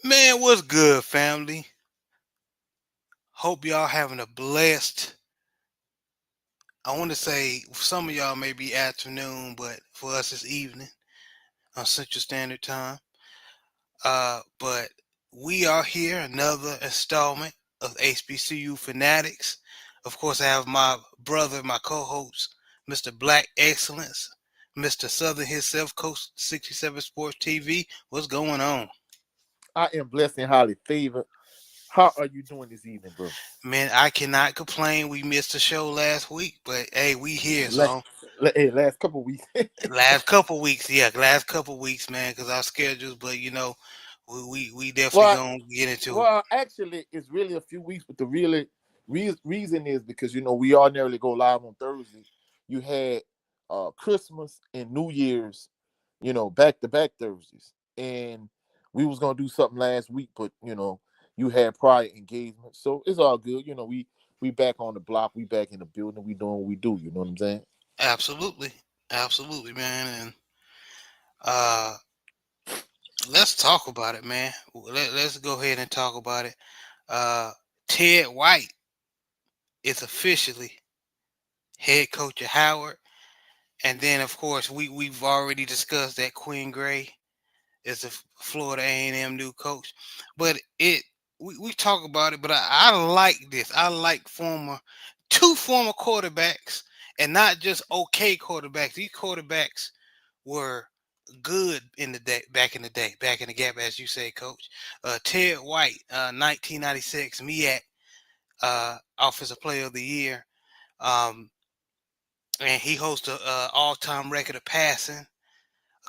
Man, what's good, family? Hope y'all having a blessed. I want to say some of y'all may be afternoon, but for us it's evening on Central Standard Time. But we are here, another installment of HBCU Fanatics. Of course, I have my brother, my co-host, Mr. Black Excellence, Mr. Southern himself, Coach 67 Sports TV. What's going on? I am blessed and highly favored. How are you doing this evening, bro? Man, I cannot complain. We missed the show last week, but hey, we here, Last, so last couple of weeks. last couple weeks, man, because our schedules. But we definitely well, gonna get into it. actually, it's really a few weeks, but the really reason is because we ordinarily go live on Thursdays. You had Christmas and New Year's, back to back Thursdays, and we was gonna do something last week, but you had prior engagement, so it's all good. We back on the block, we back in the building, we doing what we do. You know what I'm saying? Absolutely, absolutely, man. And uh, let's talk about it, man. Let's go ahead and talk about it. Uh, Ted White is officially head coach of Howard, and then of course we've already discussed that Quinn Gray is the Florida A&M new coach. But we talk about it, but I like this. I like two former quarterbacks, and not just okay quarterbacks. These quarterbacks were good in the day, back in the gap, as you say, Coach. Ted White, 1996 MEAC Offensive Player of the Year, um, and he holds the all-time record of passing,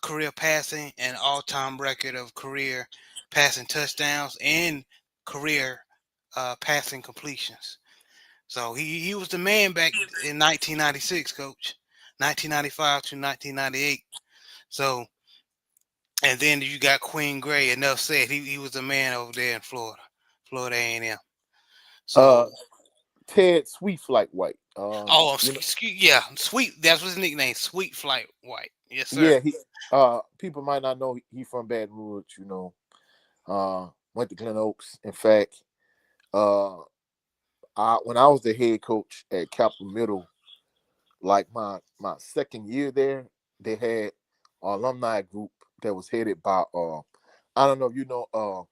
career passing, and all-time record of career passing touchdowns and career passing completions. So he was the man back in 1996, Coach, 1995 to 1998. So, and then you got Queen Gray. Enough said. He was the man over there in Florida, Florida A&M. Uh, So, Ted Sweetflight White. yeah, Sweet. That's his nickname, Sweetflight White. Yes, sir. Yeah, he people might not know he from Baton Rouge. Went to Glen Oaks. In fact, uh, when I was the head coach at Capital Middle, like my second year there, they had an alumni group that was headed by I don't know if you know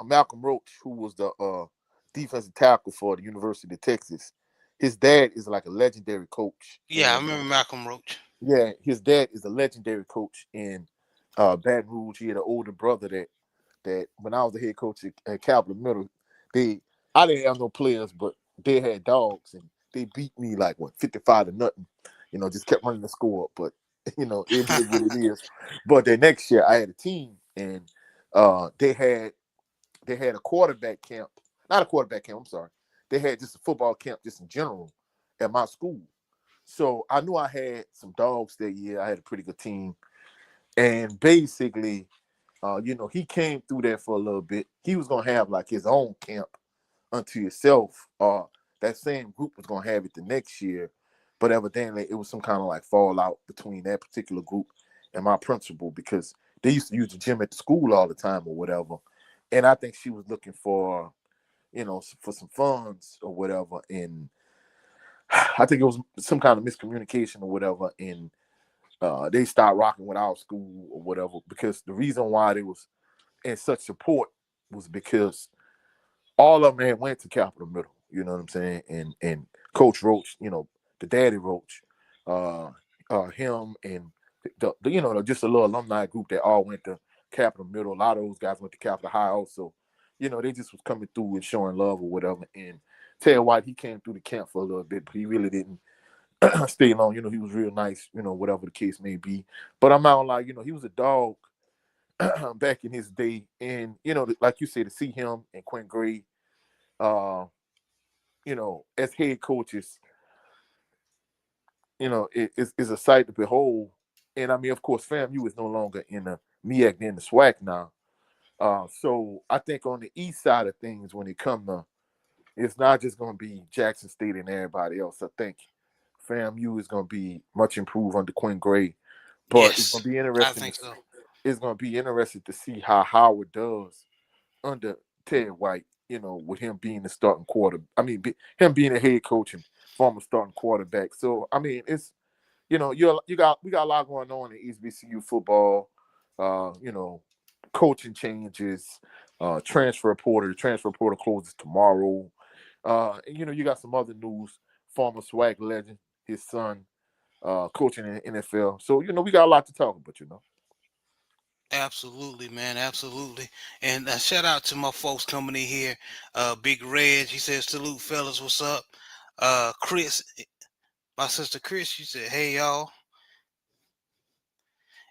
Malcolm Roach, who was the defensive tackle for the University of Texas. His dad is like a legendary coach Yeah, I in remember Malcolm Roach. yeah, his dad is a legendary coach in Baton Rouge. He had an older brother that when I was the head coach at Capital Middle, I didn't have no players, but they had dogs and they beat me like 55-0. Just kept running the score up. But it is what it is. But the next year I had a team and they had a quarterback camp, not a quarterback camp. I'm sorry, they had just a football camp just in general at my school. So I knew I had some dogs that year. I had a pretty good team. And basically, he came through there for a little bit. He was gonna have like his own camp unto himself. That same group was gonna have it the next year. But evidently it was some kind of like fallout between that particular group and my principal because they used to use the gym at the school all the time or whatever. And I think she was looking for, for some funds or whatever. And I think it was some kind of miscommunication or whatever. And they stopped rocking with our school or whatever because the reason why they was in such support was because all of them had went to Capital Middle. You know what I'm saying? And Coach Roach, the daddy Roach, him and just a little alumni group that all went to Capital Middle. A lot of those guys went to Capital High also. They just was coming through and showing love or whatever. And Ted White, he came through the camp for a little bit, but he really didn't stay long. He was real nice, whatever the case may be. But I'm not like, he was a dog back in his day. And, like you said, to see him and Quinn Gray, as head coaches, it's a sight to behold. And I mean, of course, FAMU is no longer in the MEAC, they're in the SWAC now. So I think on the east side of things, when it comes to, it's not just going to be Jackson State and everybody else. I think FAMU is going to be much improved under Quinn Gray, but it's Yes, going to be I interesting. think so. it's going to be interesting to see how Howard does under Ted White. With him being the starting quarter. I mean, him being a head coach and former starting quarterback. So I mean, it's we got a lot going on in HBCU football. Coaching changes, transfer portal closes tomorrow. You got some other news. Former SWAC legend, his son, coaching in the NFL. So we got a lot to talk about. Absolutely, man. Absolutely. And shout out to my folks coming in here. Big Red, he says, salute, fellas. What's up? Chris, my sister Chris, she said, hey, y'all.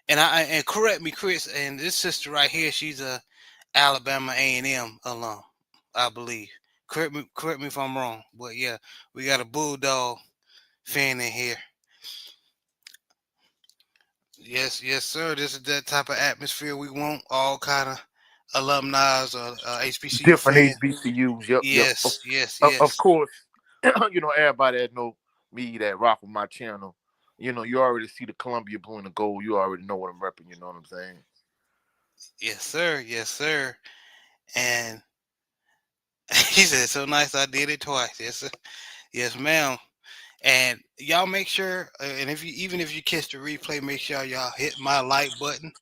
And correct me, Chris. And this sister right here, she's a Alabama A&M alum, I believe. Correct me if I'm wrong. But yeah, we got a Bulldog fan in here. Yes, sir. This is that type of atmosphere we want. All kind of alumni or HBCU Different fans. HBCUs. Yep. Yes, yes, Of yes, course, everybody that know me that rock with my channel, you already see the Columbia blue and the gold. You already know what I'm repping. You know what I'm saying? yes, sir. Yes, sir. And he said, "So nice, I did it twice." Yes, sir. Yes, ma'am. And y'all make sure, and even if you catch the replay, make sure y'all hit my like button,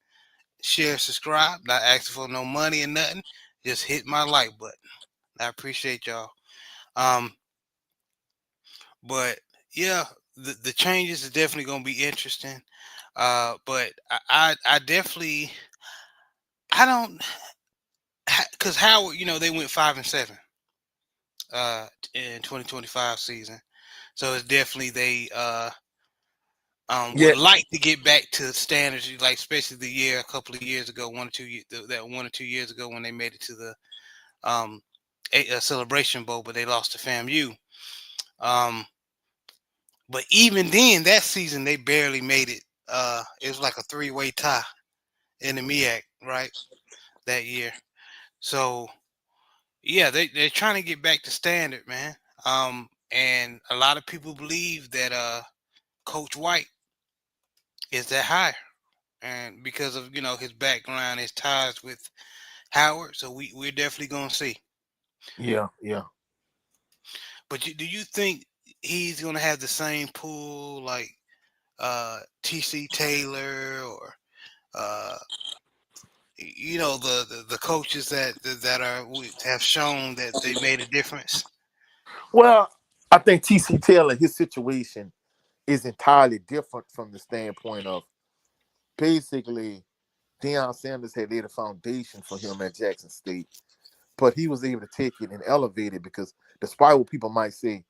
share, subscribe. Not asking for no money or nothing. Just hit my like button. I appreciate y'all. Um, but yeah, the changes are definitely gonna be interesting. But I definitely I don't because Howard, they went 5-7 in 2025 season. So it's definitely they Yeah, would like to get back to standards, like especially the year a couple of years ago, 1 or 2 years, that 1 or 2 years ago when they made it to the um a Celebration Bowl, but they lost to FAMU. Um, but even then, that season they barely made it. It was like a three-way tie in the MEAC, right, that year. So yeah, they're trying to get back to standard, man. And a lot of people believe that Coach White is that higher, and because of his background, his ties with Howard. So we're definitely gonna see. yeah. But do you think he's gonna have the same pool like TC Taylor or uh, the coaches that have shown that they made a difference? Well, I think TC Taylor, his situation is entirely different from the standpoint of basically Deion Sanders had laid a foundation for him at Jackson State, but he was able to take it and elevate it because despite what people might say,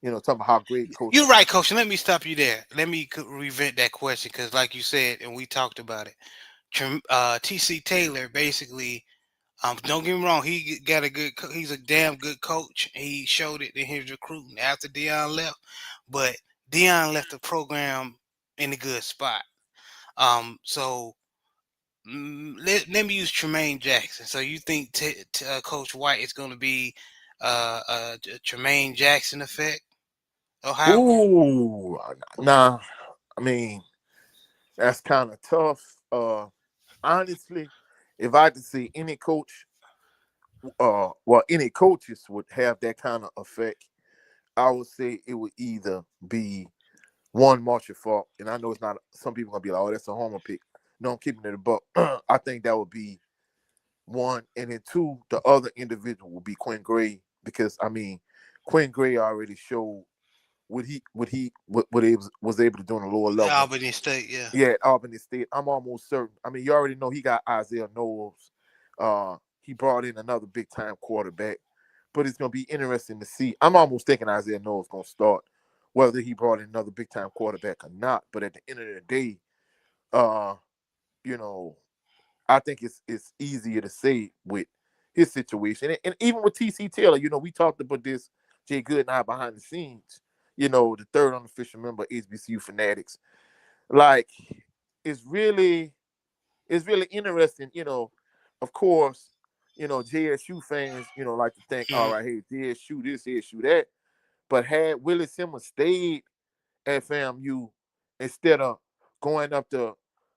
talking about how great coach. You're right, Coach. And let me stop you there. Let me revent that question because, like you said, and we talked about it. TC Taylor basically, don't get me wrong, got a good. He's a damn good coach. He showed it in his recruiting after Dion left, but Dion left the program in a good spot. So let me use Tremaine Jackson. So you think Coach White is going to be a Tremaine Jackson effect or Howard? Ooh, nah. I mean, that's kind of tough. Honestly, if I had to say any coach, any coaches would have that kind of effect, I would say it would either be one Marshall Falk, and I know it's not. Some people gonna be like, "Oh, that's a homer pick." No, I'm keeping it a buck. I think that would be one, and then two, the other individual would be Quinn Gray because I mean, Quinn Gray already showed what he was able to do on a lower level. Albany State, yeah. Yeah, at Albany State. I'm almost certain. I mean, you already know he got Isaiah Knowles. He brought in another big time quarterback, but it's gonna be interesting to see. I'm almost thinking Isaiah Knowles gonna start, whether he brought in another big time quarterback or not. But at the end of the day, uh, you know, I think it's easier to say with his situation, and even with TC Taylor, we talked about this. Jay Good and I behind the scenes. The third unofficial member of HBCU Fanatics. Like, it's really it's really interesting. Of course, JSU fans, like to think, all Mhm. right, hey, JSU this, JSU that. But had Willie Simmons stayed at FAMU instead of going up to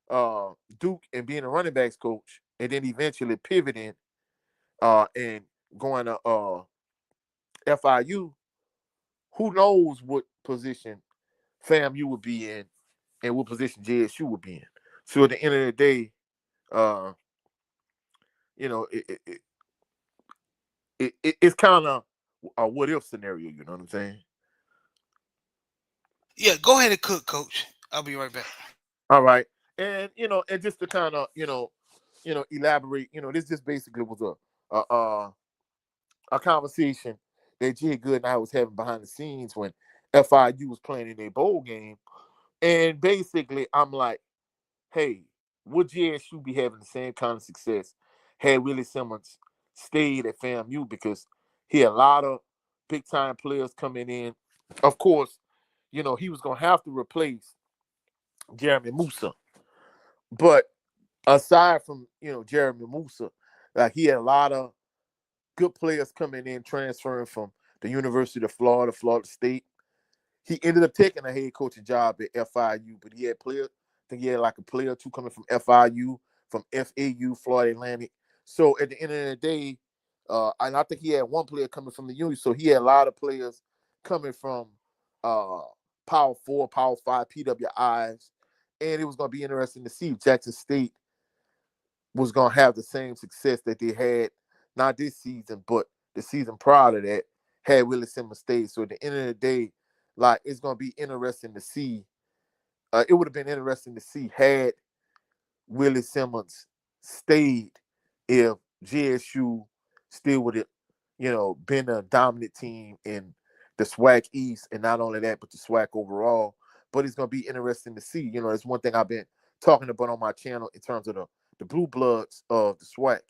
Duke and being a running backs coach, and then eventually pivoting and going to FIU, who knows what position FAMU would be in and what position JSU would be in. So at the end of the day, uh, you know, it's kind of a what if scenario. You know what I'm saying? Yeah, go ahead and cook, coach. I'll be right back. All right, and and just to kind of elaborate, this just basically was a conversation that Jay Good and I was having behind the scenes when FIU was playing in their bowl game, and basically I'm like, hey, would JSU be having the same kind of success had Willie Simmons stayed at FAMU, because he had a lot of big time players coming in. Of course, he was gonna have to replace Jeremy Musa, but aside from Jeremy Musa, like he had a lot of good players coming in, transferring from the University of Florida, Florida State. He ended up taking a head coaching job at FIU, but he had players. I think he had like a player or two coming from FIU, from FAU, Florida Atlantic. So at the end of the day, and I think he had one player coming from the uni. So he had a lot of players coming from uh, Power Four, Power Five, PWIs, and it was going to be interesting to see if Jackson State was going to have the same success that they had, not this season, but the season prior to that, had Willie Simmons stayed. So at the end of the day, like, it's going to be interesting to see. It would have been interesting to see had Willie Simmons stayed, if GSU still would have, been a dominant team in the SWAC East, and not only that, but the SWAC overall. But it's going to be interesting to see. It's one thing I've been talking about on my channel in terms of the blue bloods of the SWAC,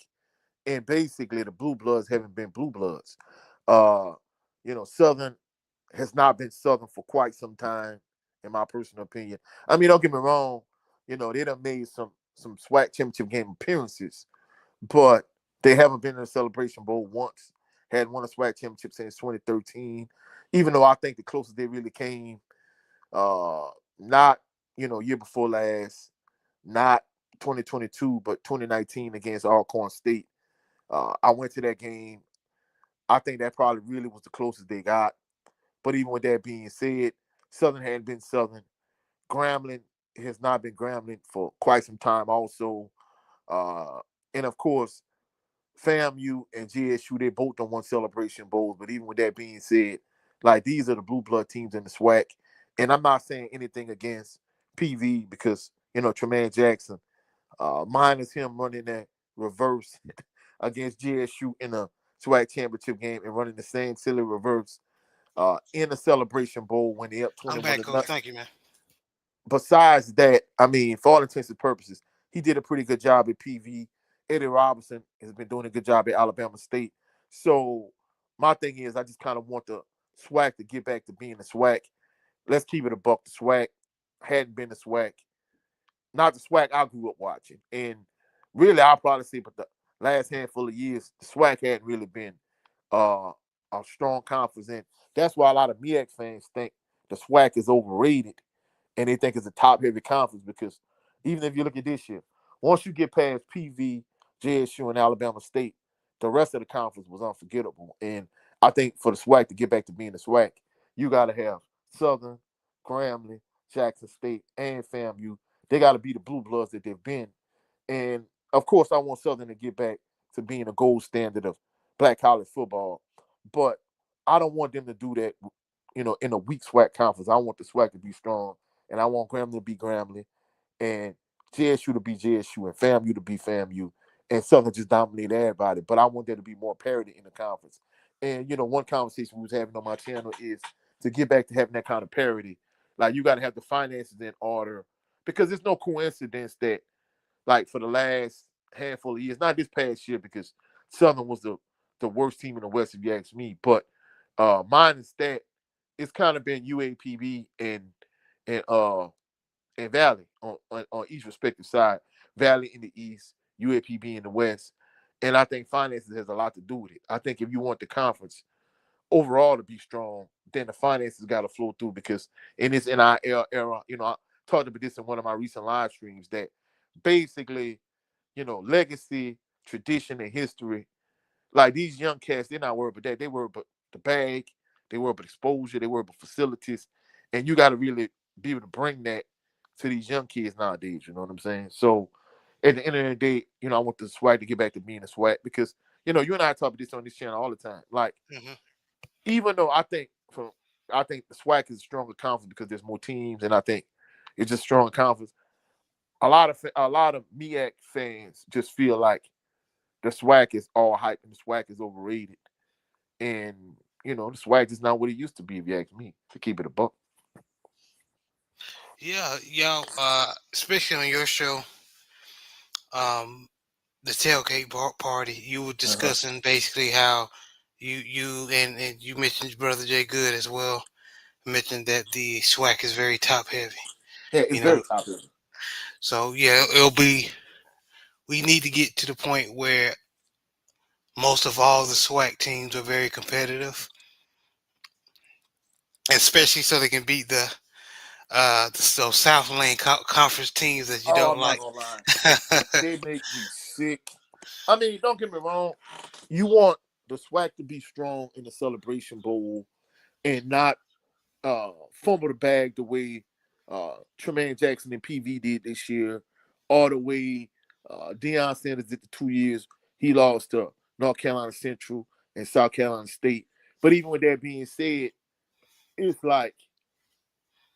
and basically the blue bloods haven't been blue bloods. Uh, Southern has not been Southern for quite some time, in my personal opinion. I mean, don't get me wrong, they done made some SWAC championship game appearances, but they haven't been in a Celebration Bowl once. Had won a SWAC championship since 2013. Even though I think the closest they really came, not year before last, not 2022, but 2019 against Alcorn State. I went to that game. I think that probably really was the closest they got. But even with that being said, Southern hadn't been Southern. Grambling has not been Grambling for quite some time also. Uh, and of course, FAMU and GSU, they both don't won Celebration Bowls. But even with that being said, like, these are the blue blood teams in the SWAC. And I'm not saying anything against PV, because, Tremaine Jackson, minus him running that reverse against GSU in a SWAC championship game and running the same silly reverse in the Celebration Bowl when they up I'm 21 back, to coach. nothing. Thank you, man. Besides that, I mean, for all intents and purposes, he did a pretty good job at PV. Eddie Robinson has been doing a good job at Alabama State. So my thing is, I just kind of want the SWAC to get back to being the SWAC. Let's keep it a buck. The SWAC hadn't been the SWAC, not the SWAC I grew up watching. And really, I'll probably say, but the last handful of years, the SWAC hadn't really been uh, a strong conference. And that's why a lot of MEAC fans think the SWAC is overrated, and they think it's a top heavy conference, because even if you look at this year, once you get past PV, JSU, and Alabama State, the rest of the conference was unforgettable. And I think for the SWAC to get back to being the SWAC, you got to have Southern, Grambling, Jackson State, and FAMU. They got to be the blue bloods that they've been. And of course, I want Southern to get back to being a gold standard of black college football. But I don't want them to do that, in a weak SWAC conference. I want the SWAC to be strong, and I want Grambling to be Grambling, and JSU to be JSU, and FAMU to be FAMU, and Southern just dominate everybody. But I want there to be more parity in the conference. And one conversation we was having on my channel is to get back to having that kind of parity. Like, you got to have the finances in order, because it's no coincidence that, like, for the last handful of years, not this past year, because Southern was the worst team in the West, if you ask me, but minus that, it's kind of been UAPB and Valley on each respective side. Valley in the East, UAPB in the West. And I think finances has a lot to do with it. I think if you want the conference overall to be strong, then the finances got to flow through, because in this NIL era, I talked about this in one of my recent live streams, that basically, legacy, tradition, and history. Like these young cats, they're not worried about that. They worry about the bag, they worry about exposure, they worry about facilities, and you got to really be able to bring that to these young kids nowadays. You know what I'm saying? So at the end of the day, I want the SWAC to get back to being a SWAC because you and I talk about this on this channel all the time. Like Mm-hmm. even though I think the SWAC is a stronger conference because there's more teams, and I think it's just stronger conference. A lot of MEAC fans just feel like the SWAC is all hype and the SWAC is overrated. And the SWAC is not what it used to be, if you ask me, to keep it a buck. Yeah, especially on your show, um, the tailgate party, you were Uh-huh. discussing basically how and you mentioned your brother Jay Good as well. Mentioned that the SWAC is very top heavy. Yeah, You it's know, very popular. so yeah, it'll be. We need to get to the point where most of all the SWAC teams are very competitive, especially so they can beat those Southland conference teams that you Oh, don't I'm not like. gonna lie. They make me sick. I mean, don't get me wrong. You want the SWAC to be strong in the Celebration Bowl and not fumble the bag the way Tremaine Jackson and PV did this year, or the way Deion Sanders did the 2 years he lost to North Carolina Central and South Carolina State. But even with that being said, it's like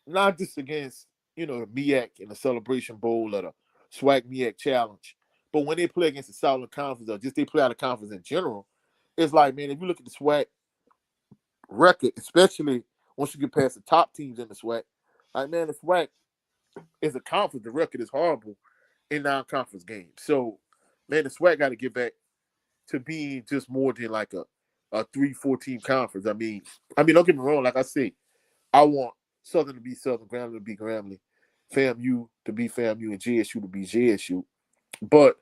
not just against the MEAC and the Celebration Bowl or the SWAC MEAC Challenge, but when they play against the Southern Conference or just they play out of conference in general, it's like, man, if you look at the SWAC record, especially once you get past the top teams in the SWAC, like man, the SWAC is a conference. The record is horrible in non-conference games. So, man, the SWAC got to get back to being just more than like a 3-4 team conference. I mean, don't get me wrong. Like I say, I want Southern to be Southern, Grambling to be Grambling, FAMU to be FAMU, and JSU to be JSU. But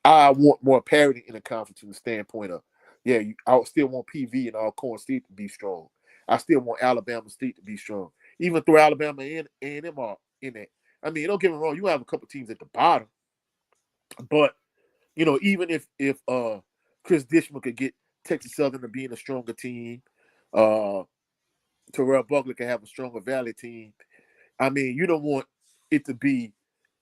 I want more parity in the conference from the standpoint of, yeah, I still want PV and Alcorn State to be strong. I still want Alabama State to be strong. Even though Alabama and A&M are in that. I mean, don't get me wrong, you have a couple teams at the bottom, but even if Chris Dishman could get Texas Southern to being a stronger team, uh Terrell Buckley can have a stronger Valley team. I mean, you don't want it to be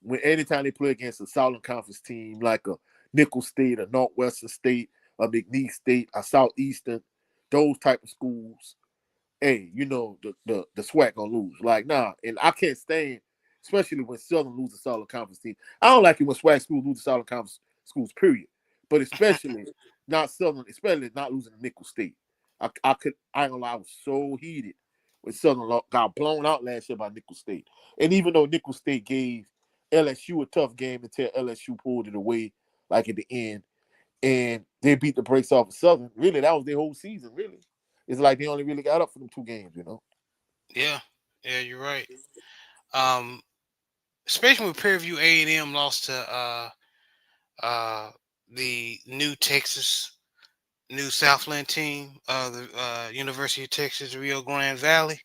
when anytime they play against a Southern Conference team like a Nicholls State, a Northwestern State, a McNeese State, a Southeastern, those type of schools. Hey, the SWAC gonna lose. Like, nah, and I can't stand, especially when Southern loses Southern Conference team. I don't like it when SWAC schools lose Southern Conference schools, period. But especially not Southern, especially not losing to Nicholls State. I ain't gonna lie, I was so heated when Southern got blown out last year by Nicholls State. And even though Nicholls State gave LSU a tough game until LSU pulled it away, like at the end, and they beat the brakes off of Southern. Really, that was their whole season. Really, it's like they only really got up for them 2 games. Yeah, yeah, you're right. Um, Especially with Fairview A&M lost to uh the new Southland team, the University of Texas Rio Grande Valley,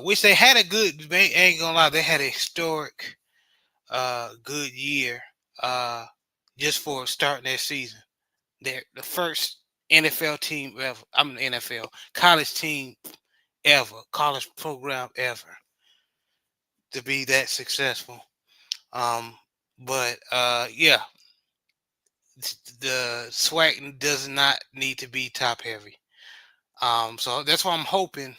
which they had a good. They ain't gonna lie, they had a historic, good year, just for starting their season. They're the first NFL team ever. I'm an NFL college team ever, college program ever to be that successful. Um, but yeah, the SWAC does not need to be top heavy. So that's why I'm hoping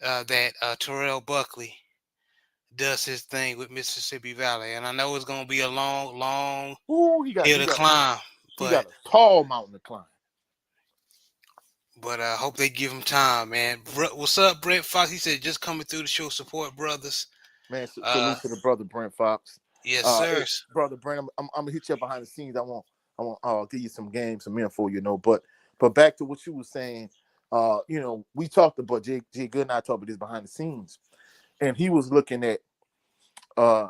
that Terrell Buckley does his thing with Mississippi Valley, and I know it's going to be a long, long Ooh, he got hill he to got climb, he but got a tall mountain to climb. I hope they give him time, man. What's up, Brett Fox? He said just coming through the show, support brothers. Man, Uh, salute to the brother Brent Fox. yes, sir. Hey, brother Brent, I'm gonna hit you up behind the scenes. I want give you some games, some info. But back to what you were saying. We talked about Jay Good and I talked about this behind the scenes, and he was looking at uh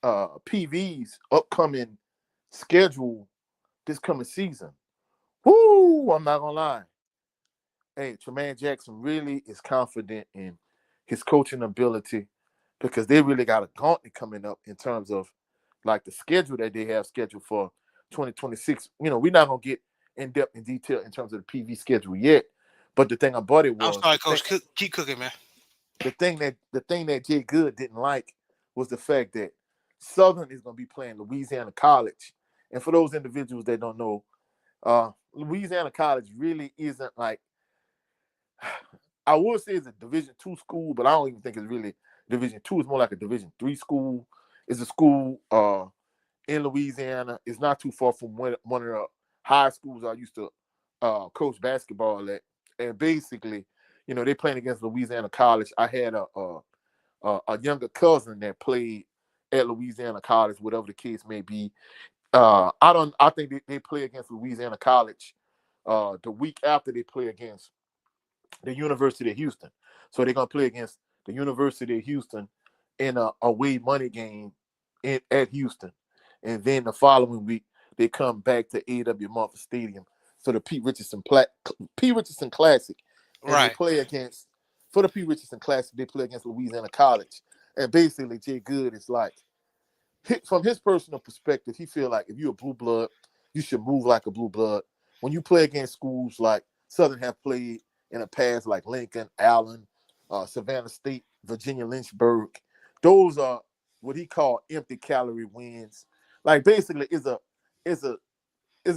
PV's upcoming schedule this coming season. Whoo! I'm not gonna lie. Hey, Tremaine Jackson really is confident in his coaching ability because they really got a gauntlet coming up in terms of like the schedule that they have scheduled for 2026. We're not gonna get in depth in detail in terms of the PV schedule yet. But the thing about it I'm was sorry, Coach. Keep cooking, man. the thing that Jay Good didn't like was the fact that Southern is gonna be playing Louisiana College. And for those individuals that don't know, Louisiana College really isn't like, I would say it's a Division II school, but I don't even think it's really Division II. It's more like a Division III school. It's a school in Louisiana. It's not too far from one of the high schools I used to coach basketball at. And basically, they playing against Louisiana College. I had a younger cousin that played at Louisiana College, whatever the case may be. I think they play against Louisiana College the week after they play against the University of Houston. So they're gonna play against the University of Houston in a away money game at Houston, and then the following week they come back to A.W. Mumford Stadium for the P. Richardson Classic, and they Right. play against for the P. Richardson Classic. They play against Louisiana College, and basically Jay Good is like, from his personal perspective, he feel like if you're a blue blood, you should move like a blue blood. When you play against schools like Southern have played in the past, like Lincoln, Allen, Savannah State, Virginia Lynchburg, those are what he called empty calorie wins. Like basically, is a is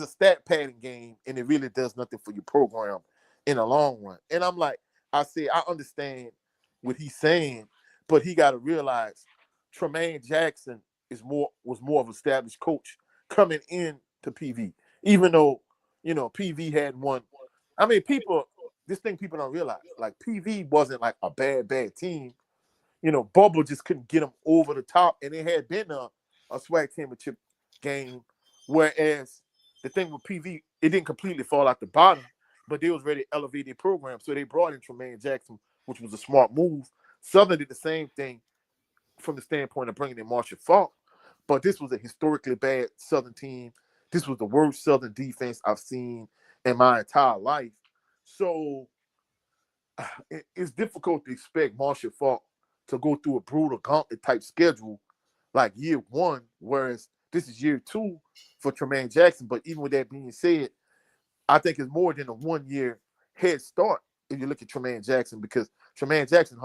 a stat padding game, and it really does nothing for your program in the long run. And I'm like, I say, I understand what he's saying, but he got to realize Tremaine Jackson was more of an established coach coming in to PV, even though PV had one. I mean, this thing people don't realize, like PV wasn't like a bad team. Bubble just couldn't get them over the top, and it had been a SWAC championship game. Whereas the thing with PV, it didn't completely fall out the bottom, but they was ready to elevate their program, so they brought in Tremaine Jackson, which was a smart move. Southern did the same thing from the standpoint of bringing in Marshall Falk, but this was a historically bad Southern team. This was the worst Southern defense I've seen in my entire life. So it's difficult to expect Marshall Falk to go through a brutal gauntlet type schedule like year one, whereas this is year two for Tremaine Jackson. But even with that being said, I think it's more than a 1 year head start if you look at Tremaine Jackson, because Tremaine Jackson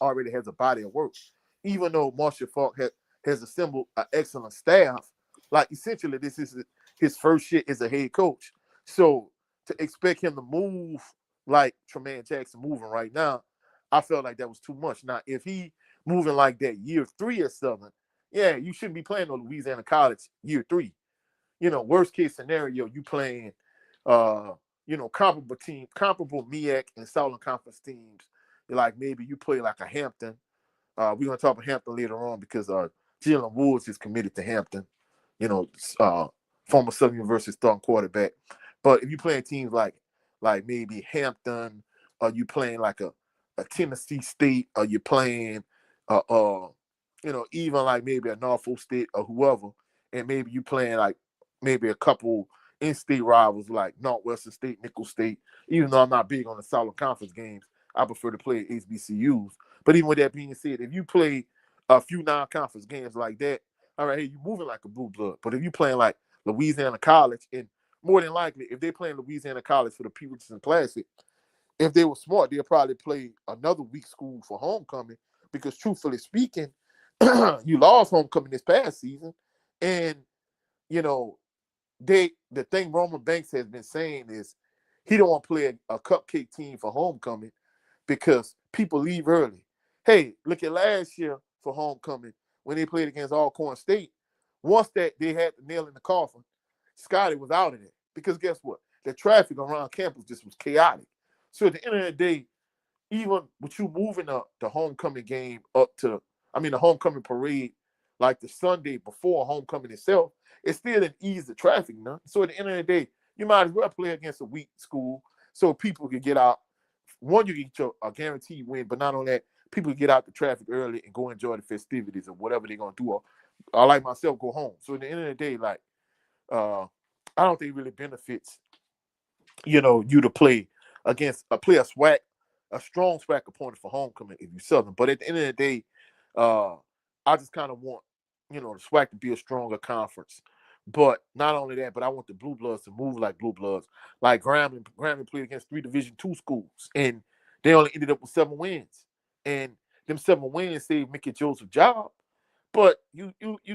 already has a body of work. Even though Marshall Falk has assembled an excellent staff, like essentially this is his first year as a head coach. So to expect him to move like Tremaine Jackson moving right now, I felt like that was too much. Now, if he moving like that year three or something, yeah, you shouldn't be playing on Louisiana College year three. Worst case scenario, you playing comparable MEAC and Southern Conference teams. Like maybe you play like a Hampton. We're gonna talk about Hampton later on because Jalen Woods is committed to Hampton. You know, uh, former Southern University starting quarterback. But if you playing teams like maybe Hampton, or you playing like a Tennessee State, or you playing even like maybe a Norfolk State or whoever, and maybe you playing like maybe a couple in-state rivals like Northwestern State, Nicholls State. Even though I'm not big on the Southern Conference games, I prefer to play HBCUs. But even with that being said, if you play a few non-conference games like that, all right, hey, you moving like a blue blood. But if you playing like Louisiana College, and more than likely, if they playing Louisiana College for the P. Richardson Classic, if they were smart, they'll probably play another weak school for homecoming. Because truthfully speaking, you lost homecoming this past season, and you know the thing Roman Banks has been saying is he don't want to play a cupcake team for homecoming because people leave early. Hey, look at last year for homecoming when they played against Alcorn State. Once that they had the nail in the coffin, Scotty was out of it because guess what? The traffic around campus just was chaotic. So at the end of the day, even with you moving the homecoming game up to, the homecoming parade, like the Sunday before homecoming itself, it still didn't ease the traffic none. So at the end of the day, you might as well play against a weak school so people can get out. One, you get a guaranteed win, but not only that, people can get out the traffic early and go enjoy the festivities or whatever they're gonna do. Or like myself, go home. So at the end of the day, like I don't think it really benefits, you to play against play a strong SWAC opponent for homecoming if you Southern. But at the end of the day, I just kind of want, the SWAC to be a stronger conference. But not only that, but I want the Blue Bloods to move like Blue Bloods. Like Grambling played against 3 Division II schools, and they only ended up with 7 wins. And them 7 wins saved Mickey Joseph's job. But you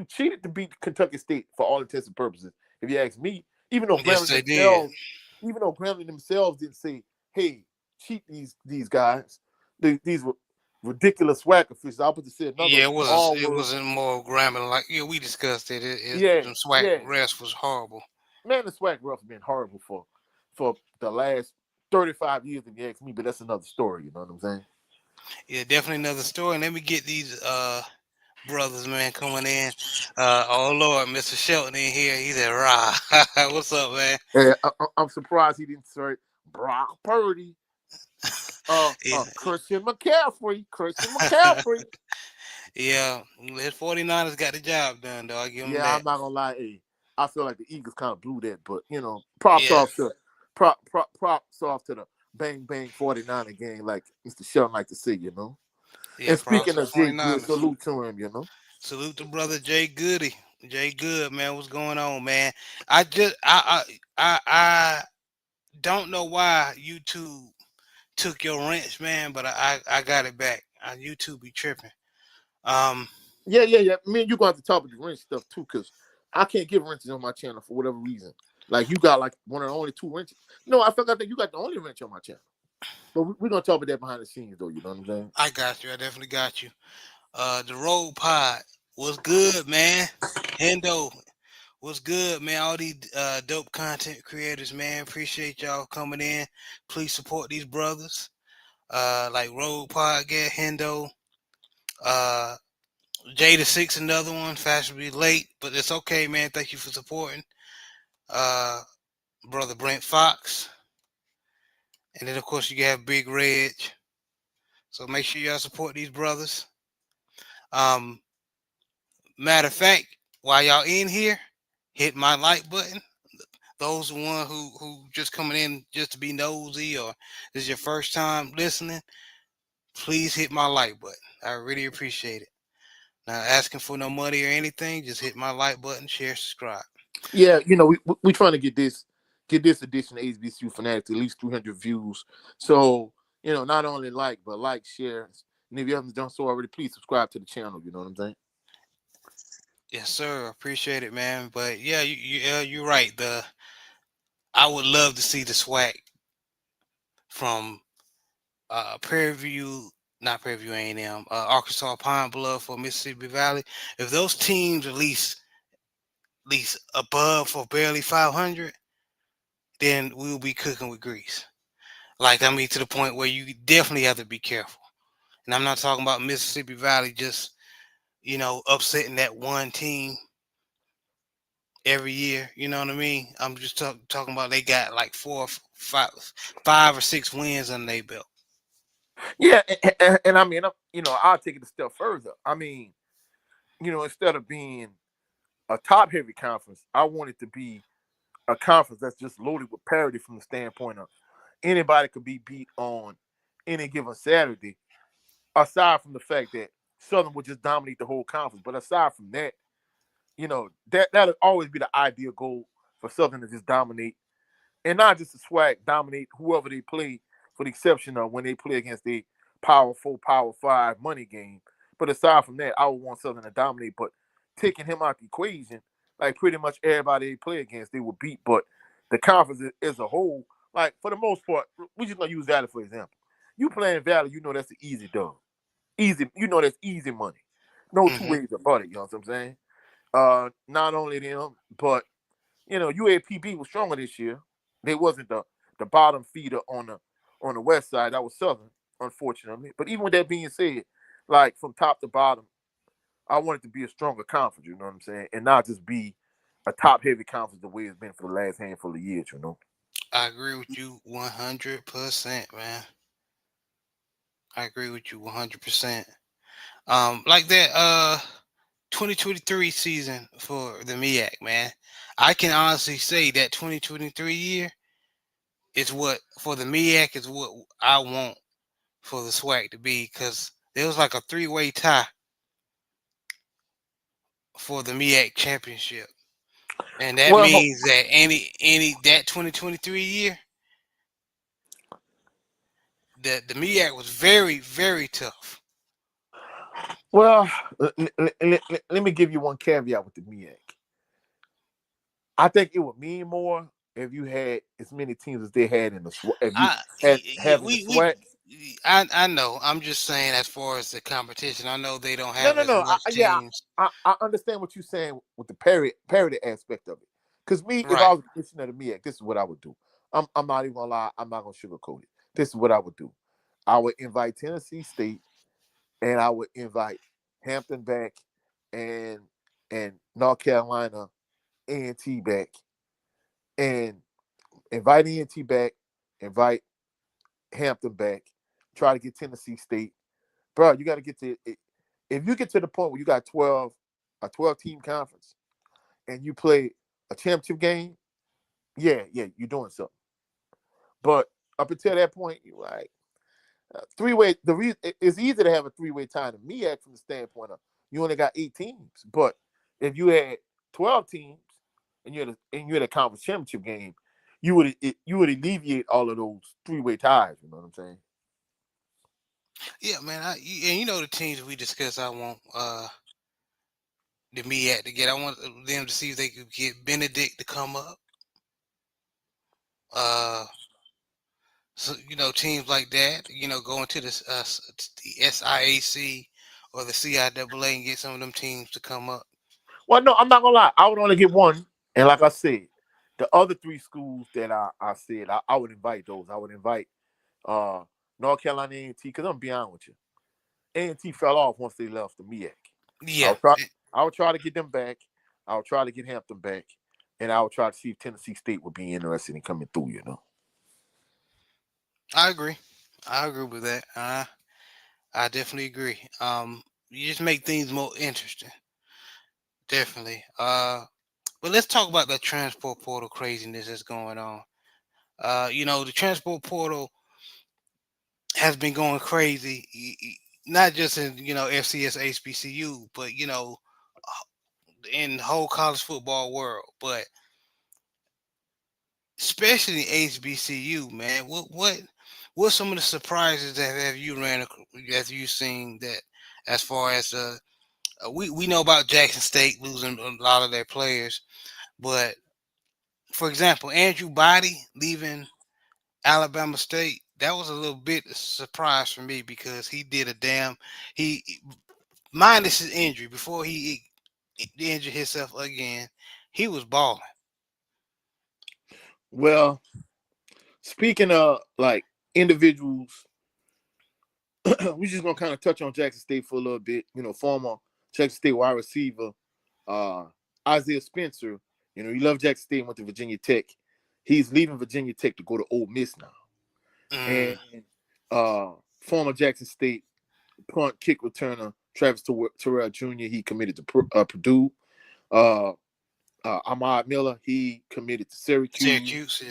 cheated to beat Kentucky State for all intents and purposes. If you ask me, even though Yes, Grambling they did. themselves, even though Grambling themselves didn't say, "Hey, cheat these guys," these were ridiculous SWAC officials. I'll put to say another. Yeah, it was. All It were, wasn't more grammar like we discussed it. yeah, The swag yeah. rest was horrible. Man, the SWAC refs been horrible for the last 35 years. If you ask me, but that's another story. You know what I'm saying? Yeah, definitely another story. And let me get these brothers, man, coming in. Oh Lord, Mr. Shelton in here. He said, "Rah, what's up, man?" Yeah, I'm surprised he didn't say Brock Purdy. Yeah, Christian McCaffrey. yeah. His 49ers got the job done, though. I give him Yeah, that. I'm not gonna lie. Hey, I feel like the Eagles kind of blew that, but Yeah, props off to the bang bang 49er gang, like Mr. Shelton like to say. yeah. And Props speaking to the of Jay Good, 49ers. salute to him. Salute to brother Jay Goody. Jay Good, man. What's going on, man? I don't know why YouTube took your wrench, man, but I got it back. YouTube be tripping. Um, Yeah. Me and you gonna have to talk about the wrench stuff too, cause I can't give wrenches on my channel for whatever reason. Like you got like one of the only 2 wrenches. No, I forgot that you got the only wrench on my channel. But we're gonna talk about that behind the scenes though, you know what I'm saying? I got you. I definitely got you. The Road Pod was good, man. Hendo was good, man. All these dope content creators, man. Appreciate y'all coming in. Please support these brothers. Like Road Podcast, Hendo. Uh, Jada Six, another one. Fashionably late, but it's okay, man. Thank you for supporting. Uh, Brother Brent Fox, and then of course you have Big Reg. So make sure y'all support these brothers. Um, Matter of fact, while y'all in here, hit my like button. Those one who just coming in just to be nosy or this is your first time listening, please hit my like button. I really appreciate it. Not asking for no money or anything. Just hit my like button, share, subscribe. Yeah, we trying to get this edition of HBCU Fanatics at least 300 views. So, not only but like, share. And if you haven't done so already, please subscribe to the channel, you know what I'm saying? Yes, sir. Appreciate it, man. But yeah, you're right. I would love to see the swag from Prairie View, not Prairie View A&M, Arkansas Pine Bluff for Mississippi Valley. If those teams at least above or barely 500, then we'll be cooking with grease. Like I mean, to the point where you definitely have to be careful. And I'm not talking about Mississippi Valley just upsetting that one team every year. You know what I mean? I'm just talking about they got like 5 or 6 wins under their belt. Yeah, and I mean, I'll take it a step further. I mean, instead of being a top heavy conference, I want it to be a conference that's just loaded with parity from the standpoint of anybody could be beat on any given Saturday, aside from the fact that Southern would just dominate the whole conference. But aside from that, that'll always be the ideal goal for Southern to just dominate, and not just the SWAC dominate whoever they play, for the exception of when they play against the Power 4, Power 5 money game. But aside from that, I would want Southern to dominate. But taking him out the equation, like pretty much everybody they play against, they will beat. But the conference as a whole, like for the most part, we just gonna use Valley for example. You playing Valley, that's an easy dub. Easy, that's easy money. No two Hmm. ways about it, you know what I'm saying? Not only them, but UAPB was stronger this year. They wasn't the bottom feeder on the west side. That was Southern, unfortunately. But even with that being said, like from top to bottom, I want it to be a stronger conference. You know what I'm saying, and not just be a top heavy conference the way it's been for the last handful of years. I agree with you 100%, man. I agree with you 100%. Like that 2023 season for the MEAC, man. I can honestly say that 2023 year is what for the MEAC is what I want for the SWAC to be because there was like a three-way tie for the MEAC championship, and that Well, means that that 2023 year, that the MEAC was very, very tough. well, let me give you one caveat with the MEAC. I think it would mean more if you had as many teams as they had in the SWAC. If you had Yeah, having the SWAC. I know. I'm just saying, as far as the competition, I know they don't No, have no, as no. much Yeah, teams. I understand what you're saying with the parity aspect of it. Because me, if I Right. was a commissioner of the MEAC, this is what I would do. I'm not even gonna lie. I'm not gonna sugarcoat it. This is what I would do. I would invite Tennessee State, and I would invite Hampton back, and North Carolina A&T back, and invite A&T back, invite Hampton back, try to get Tennessee State. Bro, you got to get to it. If you get to the point where you got a 12 team conference, and you play a championship game, yeah, you're doing something. But up until that point, you're like three-way. It's easy to have a three-way tie to me from the standpoint of you only got 8 teams. But if you had 12 teams and you had a conference championship game, you would alleviate all of those three-way ties. You know what I'm saying? Yeah, man. And you know the teams we discussed. I want the MEAC to get. I want them to see if they could get Benedict to come up. Uh, so teams like that. Going to the SIAC or the CIAA and get some of them teams to come up. Well, no, I'm not gonna lie. I would only get one, and like I said, the other 3 schools that I said I would invite those. I would invite uh North Carolina A&T because I'm beyond with you. A&T fell off once they left the MEAC. I Yeah. would try. I would try to get them back. I would try to get Hampton back, and I would try to see if Tennessee State would be interested in coming through. I agree. I agree with that. I definitely agree. You just make things more interesting. Definitely. But let's talk about the transport portal craziness that's going on. The transport portal has been going crazy, not just in FCS HBCU, but in the whole college football world. But especially HBCU, man. What some of the surprises that have you seen that as far as we know about Jackson State losing a lot of their players, but for example, Andrew Body leaving Alabama State, that was a little bit of a surprise for me because he did he minus his injury before he injured himself again, he was balling. Well, speaking of like individuals, we're just gonna kind of touch on Jackson State for a little bit. Former Jackson State wide receiver uh, Isaiah Spencer. He loved Jackson State and went to Virginia Tech. He's leaving Virginia Tech to go to Ole Miss now. Mm, And former Jackson State punt kick returner Travis Terrell Jr. He committed to Purdue. Uh, Ahmad Miller he committed to Syracuse. Syracuse,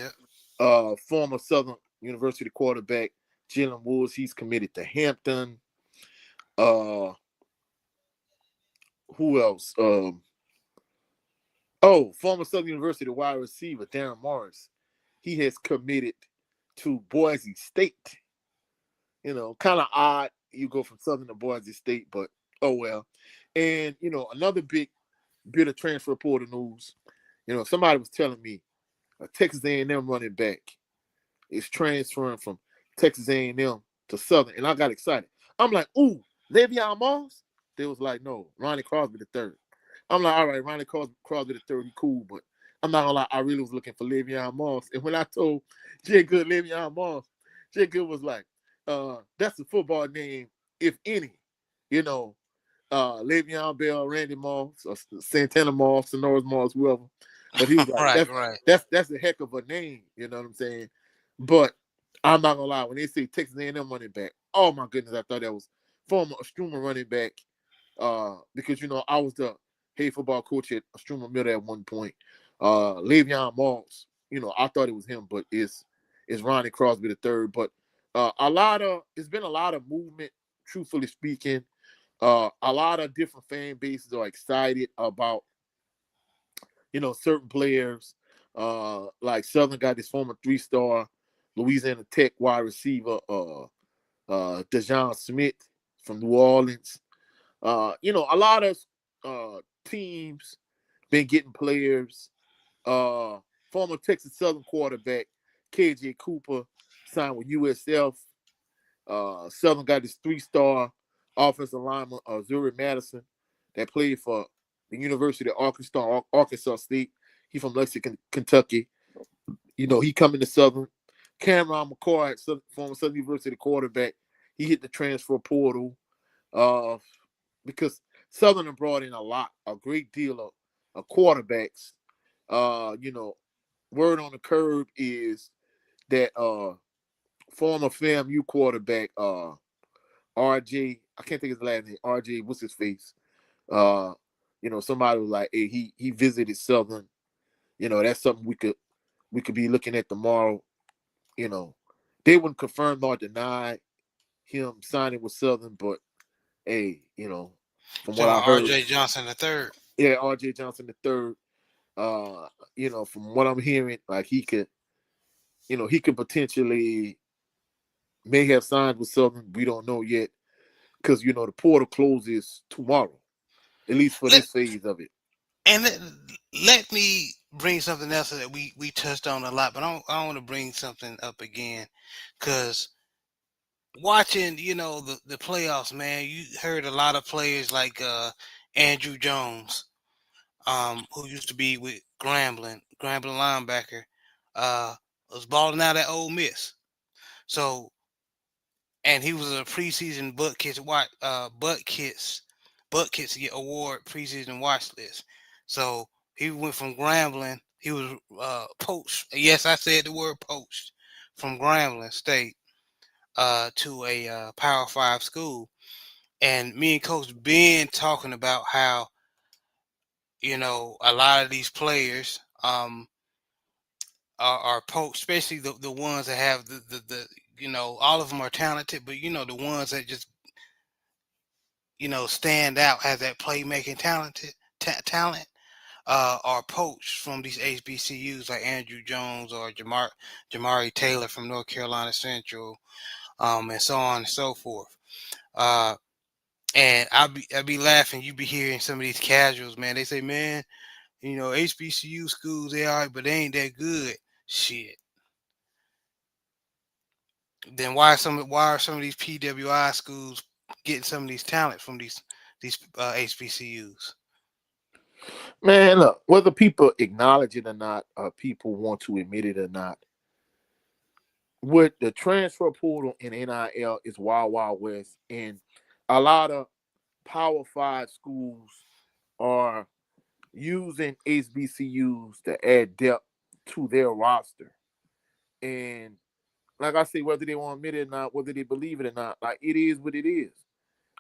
yeah. Former Southern University quarterback Jalen Woods he's committed to Hampton. Uh, who else? Former Southern University wide receiver Darren Morris he has committed to Boise State. Kind of odd you go from Southern to Boise State, but oh well. And another big bit of transfer portal news. Somebody was telling me a Texas A&M running back is transferring from Texas A&M to Southern, and I got excited. I'm like, ooh, Le'Veon Moss? They was like, no, Ronnie Crosby the third. I'm like, all right, Ronnie Crosby the third, he cool, but I'm not gonna lie, I really was looking for Le'Veon Moss. And when I told Jay Good Le'Veon Moss, Jay Good was like, that's a football name, if any. Le'Veon Bell, Randy Moss, or Santana Moss, Sonoras Moss, whoever. But he was like, Right, right. that's a heck of a name, you know what I'm saying? But I'm not gonna lie, when they say Texas A&M running back, oh my goodness, I thought that was former Struma running back. Because I was the head football coach at Struma Middle at one point. Le'Veon Moss, I thought it was him, but it's Ronnie Crosby the third. But it's been a lot of movement, truthfully speaking. A lot of different fan bases are excited about certain players. Like Southern got this former 3-star Louisiana Tech wide receiver, Dejon Smith from New Orleans. A lot of teams been getting players. Former Texas Southern quarterback KJ Cooper signed with USF. Southern got this 3-star offensive lineman, Zuri Madison, that played for the University of Arkansas State. He from Lexington, Kentucky. He coming to Southern. Cameron McCoy, former Southern University quarterback, he hit the transfer portal because Southern brought in a great deal of quarterbacks. Word on the curb is that former FAMU quarterback RJ, I can't think of his last name. RJ, what's his face? Somebody was like, hey, he visited Southern. That's something we could be looking at tomorrow. They wouldn't confirm nor deny him signing with Southern, but hey, from what I heard, R.J. Johnson III. yeah, RJ Johnson the third. From what I'm hearing, like he could potentially may have signed with Southern. We don't know yet because the portal closes tomorrow, at least for this phase of it. And let me bring something else that we touched on a lot, but I want to bring something up again, because watching the playoffs, man, you heard a lot of players like Andrew Jones, who used to be with Grambling linebacker, was balling out at Ole Miss. So, and he was a preseason Butt Kits award preseason watch list. So he went from Grambling. He was poached. Yes, I said the word poached from Grambling State to a Power 5 school. And me and Coach Ben talking about how a lot of these players are poached, especially the ones that have the all of them are talented, but the ones that just stand out, has that playmaking talent, are poached from these HBCUs like Andrew Jones or Jamari Taylor from North Carolina Central, and so on and so forth. And I'll be laughing. You be hearing some of these casuals, man. They say, man, HBCU schools, they all right, but they ain't that good. Shit. Then why are some of these PWI schools getting some of these talent from these HBCUs? Man, look, whether people acknowledge it or not, or people want to admit it or not, with the transfer portal and NIL is wild, wild west, and a lot of Power 5 schools are using HBCUs to add depth to their roster. And like I say, whether they want to admit it or not, whether they believe it or not, like it is what it is.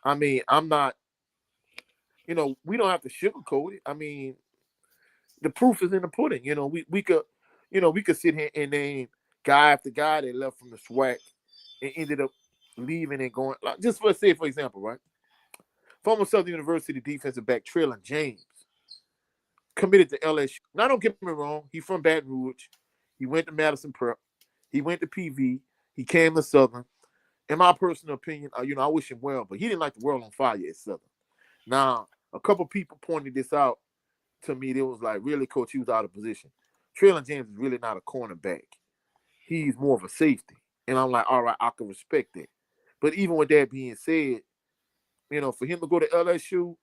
I mean, I'm not, we don't have to sugarcoat it. I mean, the proof is in the pudding. We could sit here and name guy after guy that left from the SWAC and ended up leaving and going. Like, just for example, right? Former Southern University defensive back Traylon James committed to LSU. Now, don't get me wrong. He's from Baton Rouge. He went to Madison Prep. He went to PV. He came to Southern. In my personal opinion, I wish him well, but he didn't like the world on fire at Southern. Now, a couple people pointed this out to me. They was like, really, coach, he was out of position. Traylon James is really not a cornerback. He's more of a safety. And I'm like, all right, I can respect that. But even with that being said, for him to go to LSU,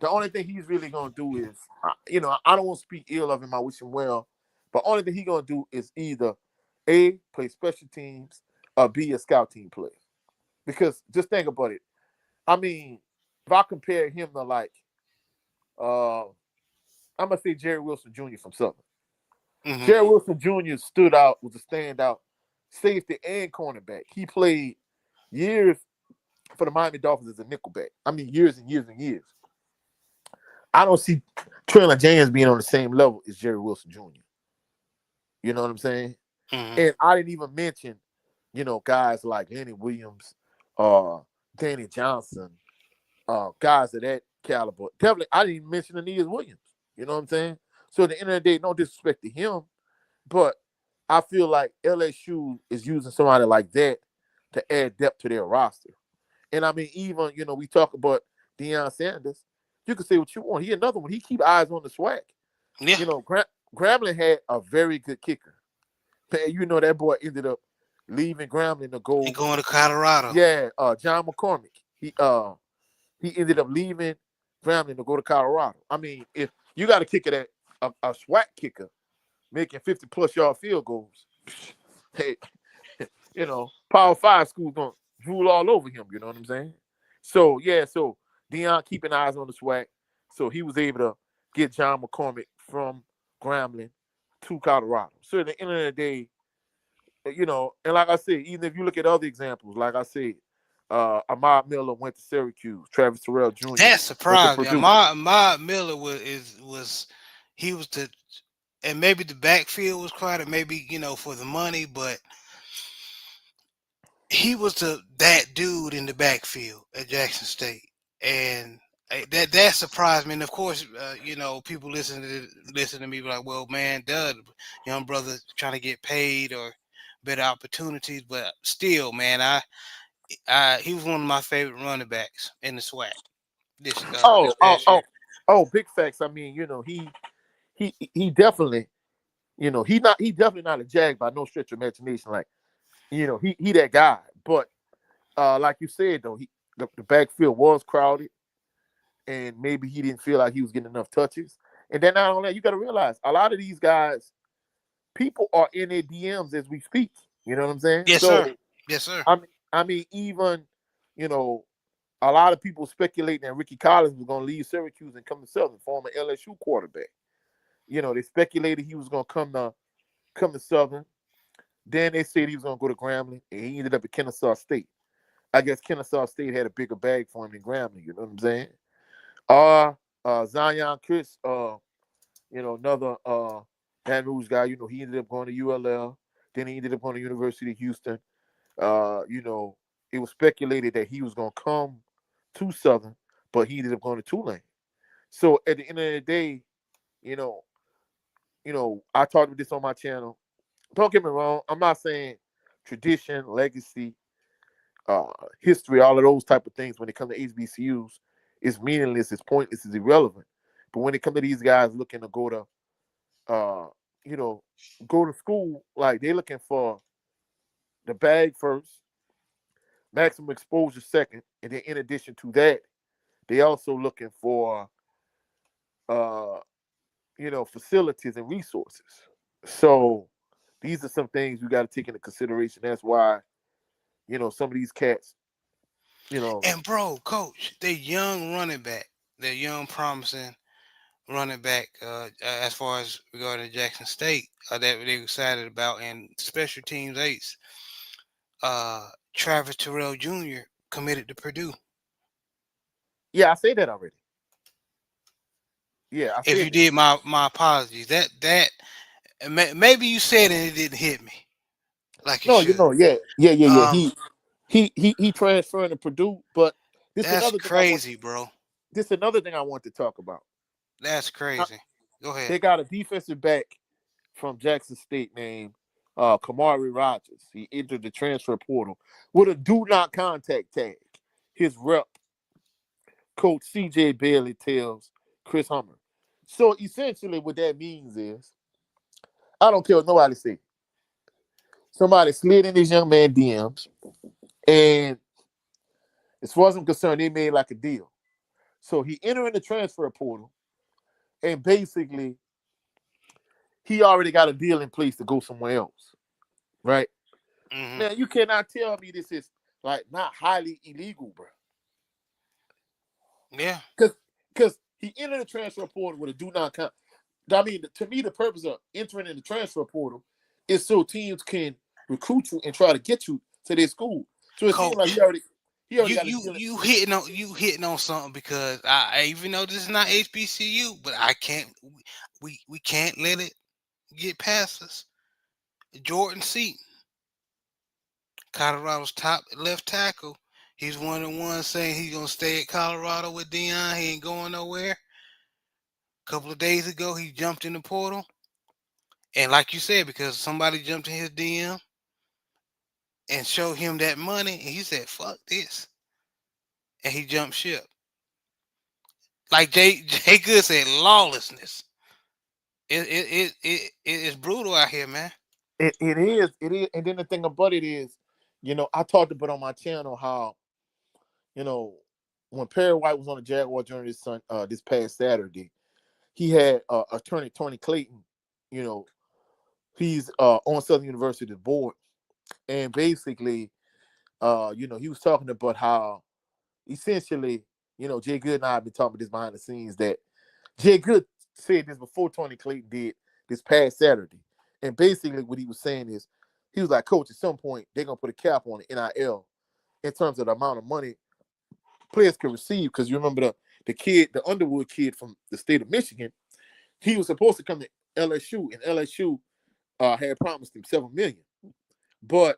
the only thing he's really going to do is, I don't want to speak ill of him. I wish him well. But only thing he's going to do is either A, play special teams, or B, a scout team player. Because just think about it. I mean, if I compare him to like, I'm going to say Jerry Wilson Jr. from Southern. Mm-hmm. Jerry Wilson Jr. stood out, was a standout safety and cornerback. He played years for the Miami Dolphins as a nickelback. I mean, years and years and years. I don't see Traylon James being on the same level as Jerry Wilson Jr. You know what I'm saying? Mm-hmm. And I didn't even mention, guys like Lenny Williams, Danny Johnson, guys of that caliber. Definitely, I didn't even mention Aeneas Williams. You know what I'm saying? So at the end of the day, no disrespect to him, but I feel like LSU is using somebody like that to add depth to their roster. And I mean, even we talk about Deion Sanders. You can say what you want. He another one. He keep eyes on the SWAC. Yeah. Grambling had a very good kicker. Man, that boy ended up leaving Grambling to And go. going to Colorado. Yeah, John McCormick. He ended up leaving Grambling to go to Colorado. I mean, if you got a kicker that a SWAC kicker making 50+ yard field goals, hey, Power 5 school gonna drool all over him. You know what I'm saying? So yeah, so Deion keeping eyes on the SWAC, so he was able to get John McCormick from Grambling to Colorado. So at the end of the day, and like I said, even if you look at other examples, like I said, Ahmad Miller went to Syracuse, Travis Terrell Jr. That went to surprised me. Purdue. Ahmad Miller was he was the, and maybe the backfield was crowded, maybe for the money, but he was that dude in the backfield at Jackson State, and that surprised me. And of course, people listen to me like, well, man, duh, young brother trying to get paid or better opportunities, but still, man, he was one of my favorite running backs in the SWAC this Oh, oh, past oh, year. oh, big facts. I mean, he definitely, he definitely not a jag by no stretch of imagination. Like, he that guy. But like you said though, the backfield was crowded, and maybe he didn't feel like he was getting enough touches. And then not only that, you got to realize a lot of these guys, people are in their DMs as we speak. You know what I'm saying? Yes, So sir. Yes, sir. I mean, even you know, a lot of people speculating that Ricky Collins was going to leave Syracuse and come to Southern, former LSU quarterback. They speculated he was going to come to Southern. Then they said he was going to go to Grambling, and he ended up at Kennesaw State. I guess Kennesaw State had a bigger bag for him than Grambling. You know what I'm saying? Zion Chris, another Baton Rouge guy. He ended up going to ULL. Then he ended up going to University of Houston. It was speculated that he was going to come to Southern, but he ended up going to Tulane. So at the end of the day, you know, I talked about this on my channel. Don't get me wrong. I'm not saying tradition, legacy, uh, history, all of those type of things when it comes to HBCUs is meaningless, it's pointless, it's irrelevant. But when it comes to these guys looking to uh, you know, go to school, like they're looking for the bag first, maximum exposure second, and then in addition to that, they also looking for uh, facilities and resources. So these are some things you got to take into consideration. That's why, some of these cats, you know, And bro, coach, they young running back, they're young promising running back. As far as regarding Jackson State, that they're excited about, and special teams ace, Travis Terrell Jr. committed to Purdue. yeah, I say that already. Yeah, I If said you that. did, my apologies. That maybe you said it and it didn't hit me like it No, should. yeah. Um, He transferring to Purdue, but this that's another thing I want. crazy, bro. This another thing I want to talk about. That's Uh, crazy. Go ahead. They got a defensive back from Jackson State named Kamari Rogers. He entered the transfer portal with a do not contact tag. His rep, Coach CJ Bailey, tells Chris Hummer. So essentially, what that means is, I don't care what nobody say. Somebody slid in this young man DMs, and as far as I'm concerned, they made like a deal. So he entered in the transfer portal, and basically, he already got a deal in place to go somewhere else, right? Hmm. Now, you cannot tell me this is like not highly illegal, bro. Yeah. Because he entered the transfer portal with a do not count. I mean, to me, the purpose of entering in the transfer portal is so teams can recruit you and try to get you to their school. So it seems like Coach, he already got a you deal. you hitting on something, because I even though this is not HBCU, but I can't we can't let it get past us. Jordan Seaton, Colorado's top left tackle. He's one of the ones saying he's gonna stay at Colorado with Dion. He ain't going nowhere. A couple of days ago, he jumped in the portal, and like you said, because somebody jumped in his DM and showed him that money, and he said, "Fuck this," and he jumped ship. Like Jay Good said, lawlessness. It is brutal out here, man. It is. And then the thing about it is, I talked about on my channel how, you know, when Perry White was on the Jaguar journey this past Saturday, he had attorney Tony Clayton. You know, he's on Southern University's board, and basically, he was talking about how essentially, Jay Good and I have been talking about this behind the scenes that Jay Good said this before Tony Clayton did this past Saturday. And basically what he was saying is, he was like, Coach, at some point, they're going to put a cap on the NIL in terms of the amount of money players can receive. Because you remember the Underwood kid from the state of Michigan, he was supposed to come to LSU, and LSU had promised him $7 million. But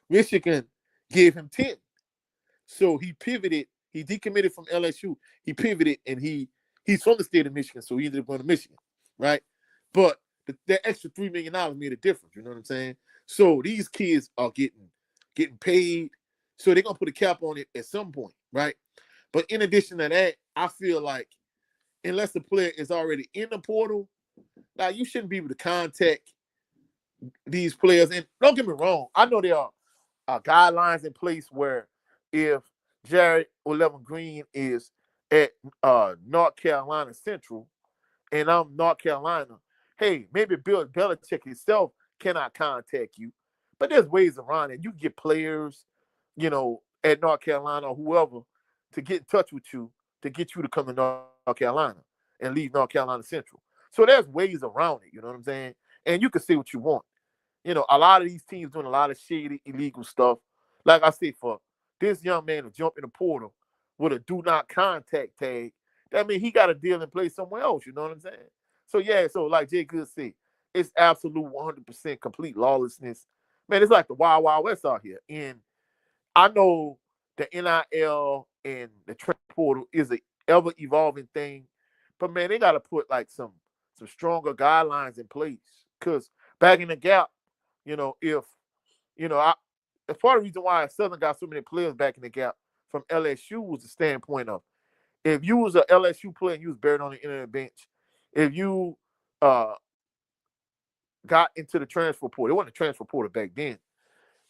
Michigan gave him 10. So he pivoted. He decommitted from LSU. He pivoted, and he's from the state of Michigan, so he ended up going to Michigan, right? But that extra $3 million made a difference. You know what I'm saying? So these kids are getting paid. So they're gonna put a cap on it at some point, right? But in addition to that, I feel like unless the player is already in the portal, like you shouldn't be able to contact these players. And don't get me wrong, I know there are guidelines in place where if Jared O'Levin Green is at North Carolina Central and I'm North Carolina, hey, maybe Bill Belichick himself cannot contact you. But there's ways around it. You get players, at North Carolina or whoever to get in touch with you to get you to come to North Carolina and leave North Carolina Central. So there's ways around it, you know what I'm saying? And you can say what you want. A lot of these teams doing a lot of shady, illegal stuff. Like I said, for this young man to jump in the portal with a do not contact tag, that means he got a deal in place somewhere else. You know what I'm saying? So, yeah, so like Jay Good said, it's absolute 100% complete lawlessness. Man, it's like the Wild Wild West out here. And I know the NIL and the transfer portal is an ever-evolving thing. But, man, they got to put, like, some stronger guidelines in place. Because back in the gap, if part of the reason why Southern got so many players back in the gap from LSU was the standpoint of if you was an LSU player and you was buried on the end of the bench, if you got into the transfer portal, it wasn't a transfer portal back then.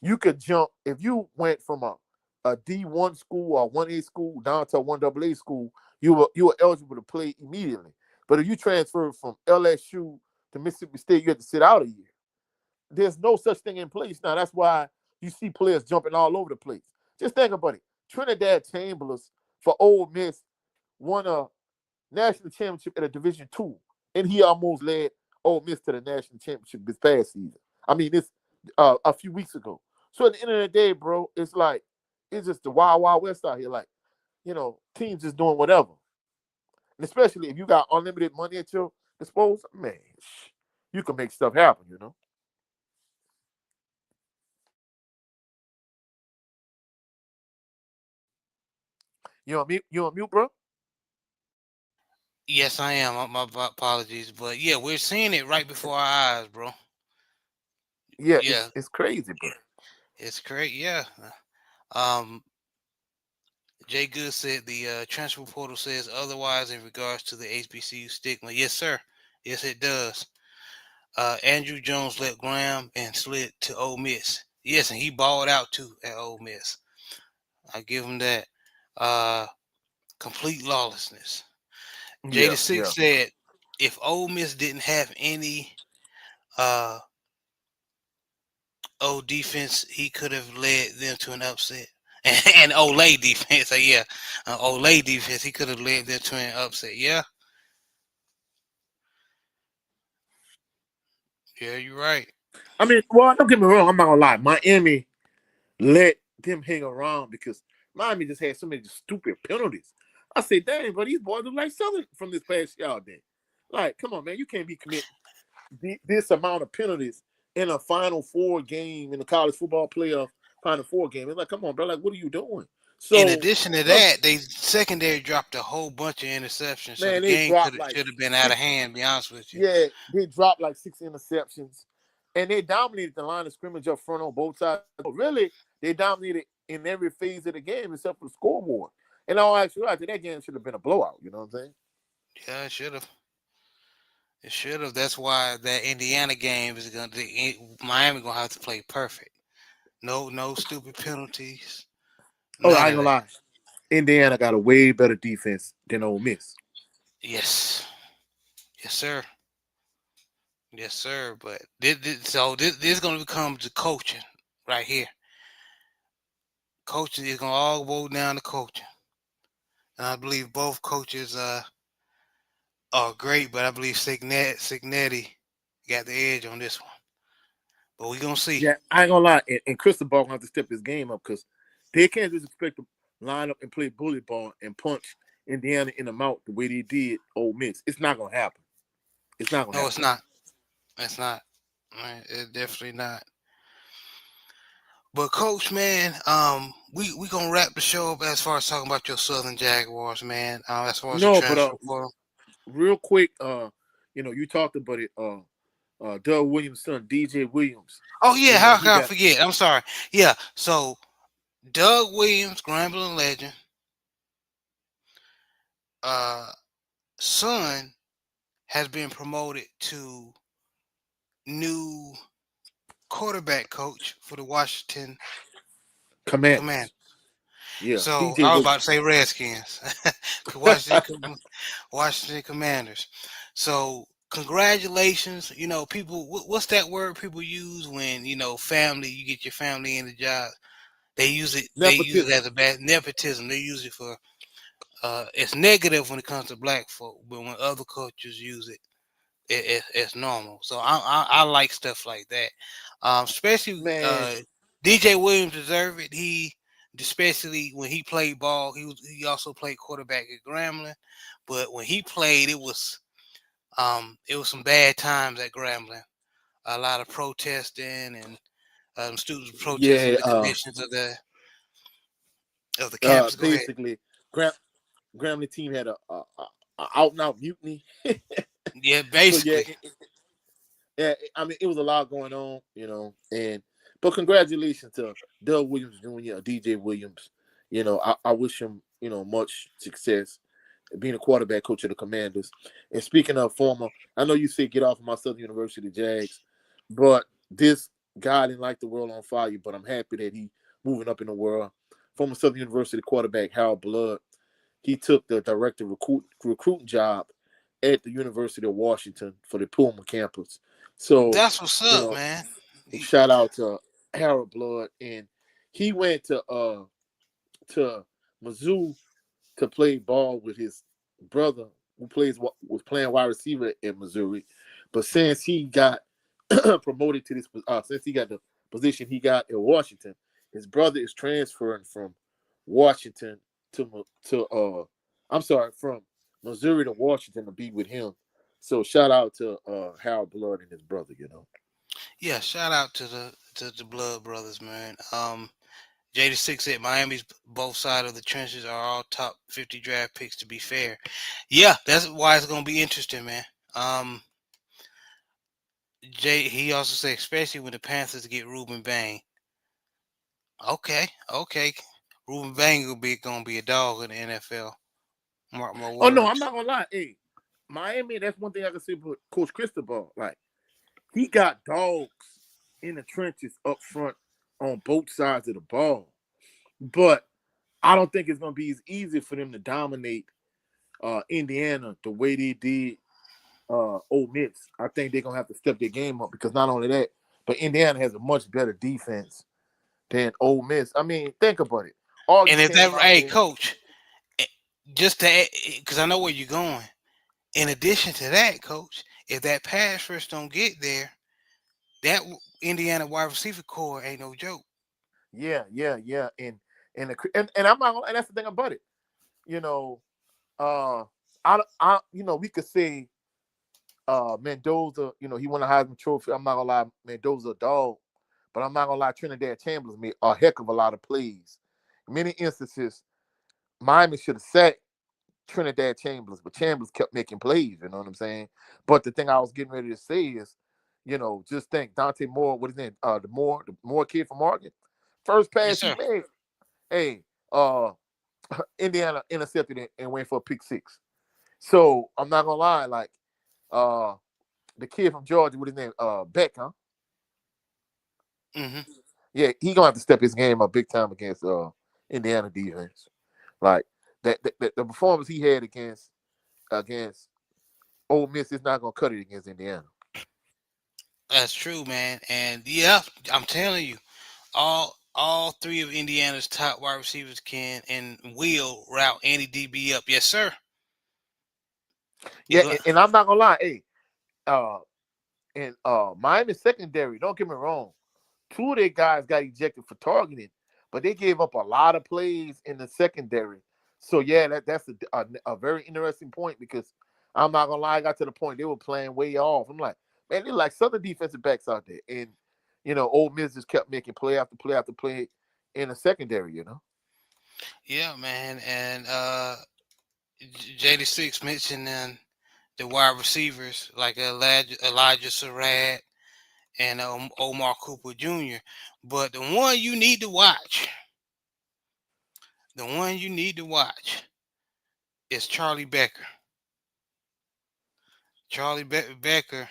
You could jump if you went from a D1 school or 1A school down to a 1AA school, you were eligible to play immediately. But if you transferred from LSU to Mississippi State, you had to sit out a year. There's no such thing in place now. That's why you see players jumping all over the place. Just think about it. Trinidad Chambers for Ole Miss won a national championship at a Division II, and he almost led Ole Miss to the national championship this past season. I mean, this a few weeks ago. So at the end of the day, bro, it's just the wild, wild west out here. Like, teams just doing whatever. And especially if you got unlimited money at your disposal, man, you can make stuff happen. You on mute, bro? Yes, I am. My apologies, but yeah, we're seeing it right before our eyes, bro. Yeah, Yeah, it's crazy, bro. it's great. Yeah. Um, Jay Good said the transfer portal says otherwise in regards to the HBCU stigma. Yes, sir. Yes, it does. Andrew Jones left Graham and slid to Ole Miss. Yes, and he balled out too at Ole Miss. I give him that. Uh, Complete lawlessness. Yeah, Jada Six yeah. said if Ole Miss didn't have any uh old defense, he could have led them to an upset. And Olay defense, yeah, Olay defense, he could have led them to an upset. Yeah, yeah, you're right. I mean, well, don't get me wrong. I'm not gonna lie. Miami let them hang around because Miami just had so many stupid penalties. I say, dang, but these boys look like Southern from this past year out there. Like, come on, man, you can't be committing this amount of penalties in a Final Four game in the college football playoff Final Four game. It's like, come on, bro. Like, what are you doing? In So, addition to look, that, they secondary dropped a whole bunch of interceptions, so the man, they game dropped like should have been out of six. hand. To be honest with you. Yeah, they dropped like 6 interceptions, and they dominated the line of scrimmage up front on both sides. So really, they dominated in every phase of the game except for the scoreboard. And all actuality, that game should have been a blowout. You know what I'm saying? Yeah, it should have. It should have. That's why that Indiana game is going to Miami gonna have to play perfect. No stupid penalties. Oh, I None ain't of gonna that. lie. Indiana got a way better defense than Ole Miss. Yes. Yes, sir. Yes, sir. But this is going to become the coaching right here. Coaching is going to all boil down to coaching. And I believe both coaches are great, but I believe Signetti got the edge on this one. But we're going to see. Yeah, I ain't gonna lie. And Cristobal gonna have to step his game up because they can't just expect to line up and play bully ball and punch Indiana in the mouth the way they did Ole Miss. It's not gonna happen. It's not gonna No, it's happen. not. It's not. Right, it's definitely not. But coach, man, we gonna wrap the show up as far as talking about your Southern Jaguars, man. As far as the No, but transfer portal. real quick, you talked about it. Doug Williams' son, DJ Williams. Oh yeah, how He can I got forget? I'm sorry. Yeah, so Doug Williams, Grambling legend, uh, son has been promoted to new quarterback coach for the Washington Commanders. Commanders. Yeah, So DJ I was about to Williams. say Redskins, Washington Commanders. So congratulations. You know, people. What's that word people use when family? You get your family in the job. They use it. They use it Nepotism. as a bad nepotism. They use it for. It's negative when it comes to black folk, but when other cultures use it, it's normal. So I like stuff like that. Especially Man, DJ Williams deserved it. He especially when he played ball, he also played quarterback at Grambling. But when he played, it was some bad times at Grambling. A lot of protesting and students protesting yeah, the conditions of the campus. Go ahead. basically, Gram- Grambling team had a out and out mutiny. Yeah, So yeah, basically. yeah, I mean, it was a lot going on, but congratulations to Doug Williams Jr., DJ Williams. I wish him, much success being a quarterback coach of the Commanders. And speaking of former, I know you said get off of my Southern University Jags, but this guy didn't like the world on fire, but I'm happy that he moving up in the world. Former Southern University quarterback Harold Blood, he took the director recruiting job at the University of Washington for the Pullman campus. So, That's what's you up, know, man. shout out to Harold Blood, and he went to Mizzou to play ball with his brother, who was playing wide receiver in Missouri. But since he got promoted to this, since he got the position he got in Washington, his brother is transferring from Washington from Missouri to Washington to be with him. So shout out to Harold Blood and his brother. Yeah, shout out to the Blood Brothers, man. J6 said Miami's both sides of the trenches are all top 50 draft picks. To be fair, yeah, that's why it's gonna be interesting, man. Um, he also said especially when the Panthers get Ruben Bain. Okay, Ruben Bain gonna be a dog in the NFL. Mark my Oh no, I'm words. not gonna lie. Hey, Miami, that's one thing I can say about Coach Cristobal. Like, he got dogs in the trenches up front on both sides of the ball. But I don't think it's going to be as easy for them to dominate Indiana the way they did Ole Miss. I think they're going to have to step their game up because not only that, but Indiana has a much better defense than Ole Miss. I mean, think about it. And August if that, came out hey, there. coach, eh, just to, because I know where you're going. In addition to that, coach, if that pass rush don't get there, that Indiana wide receiver core ain't no joke. Yeah. And I'm not, and that's the thing about it. You know, uh, we could say Mendoza, he won a Heisman Trophy. I'm not gonna lie, Mendoza a dog. But I'm not gonna lie, Trinidad Chambers made a heck of a lot of plays. In many instances, Miami should have sat Trinidad Chambers, but Chambers kept making plays. You know what I'm saying? But the thing I was getting ready to say is, just think Dante Moore, what is his name? The Moore kid from Oregon. First Yes, pass he sir. made, hey, Indiana intercepted it and went for a pick six. So I'm not gonna lie, like uh the kid from Georgia, what his name? Beck, huh? Hmm. Yeah, he gonna have to step his game up big time against Indiana defense. Like the performance he had against Ole Miss is not gonna cut it against Indiana. That's true, man. And yeah, I'm telling you, all three of Indiana's top wide receivers can and will route any DB up. Yes, sir. Yeah, You and I'm not gonna lie, hey, uh, and Miami secondary. Don't get me wrong, two of their guys got ejected for targeting, but they gave up a lot of plays in the secondary. So yeah, that's a very interesting point because I'm not gonna lie, I got to the point they were playing way off. I'm like, man, they're like Southern defensive backs out there, and Ole Miss just kept making play after play after play in the secondary. yeah, man. And JD6 mentioning the wide receivers like Elijah Surratt and Omar Cooper Jr. But the one you need to watch is Charlie Becker. Becker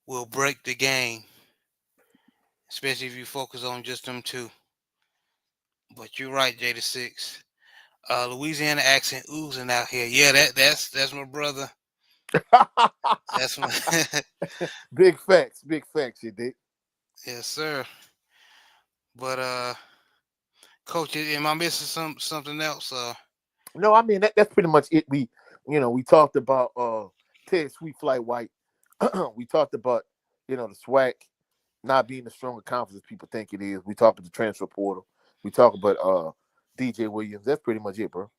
will break the game, especially if you focus on just them two. But you're right, Jada 6. Louisiana accent oozing out here. Yeah, that's my brother. That's my Big facts, you did. yes, sir. But coach, am I missing something else? No, I mean that's pretty much it. We talked about Ted Sweetflight White. We talked about the SWAC not being the stronger conference as people think it is. We talked about the transfer portal. We talk about DJ Williams. That's pretty much it, bro.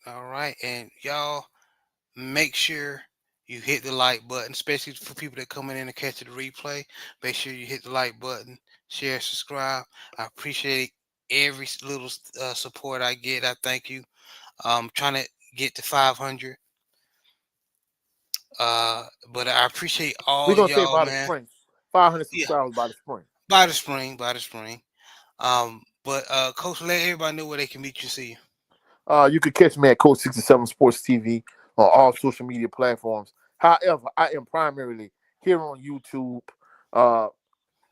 All right, and y'all make sure you hit the like button, especially for people that coming in and catch the replay. Make sure you hit the like button, share, subscribe. I appreciate every little support I get. I thank you. I'm trying to get to 500. But I appreciate We're all gonna say y'all, by the man. spring, 500 Yeah, subscribers by the spring. by the spring. But Coach, let everybody know where they can meet you. See you. You could catch me at Coach 67 Sports TV on all social media platforms. However, I am primarily here on YouTube. Uh,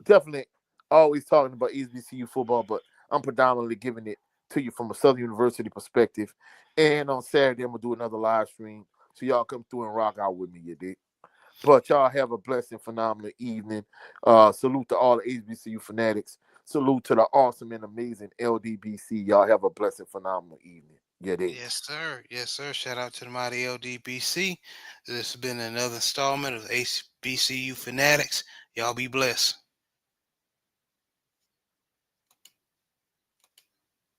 Definitely always talking about HBCU football, but I'm predominantly giving it to you from a Southern University perspective. And on Saturday, I'm gonna do another live stream, so y'all come through and rock out with me, you dig? But y'all have a blessed and phenomenal evening. Salute to all the HBCU fanatics. Salute to the awesome and amazing LDBC. Y'all have a blessed and phenomenal evening. You dig? Yes, sir. Yes, sir. Shout out to the mighty LDBC. This has been another installment of HBCU Fanatics. Y'all be blessed.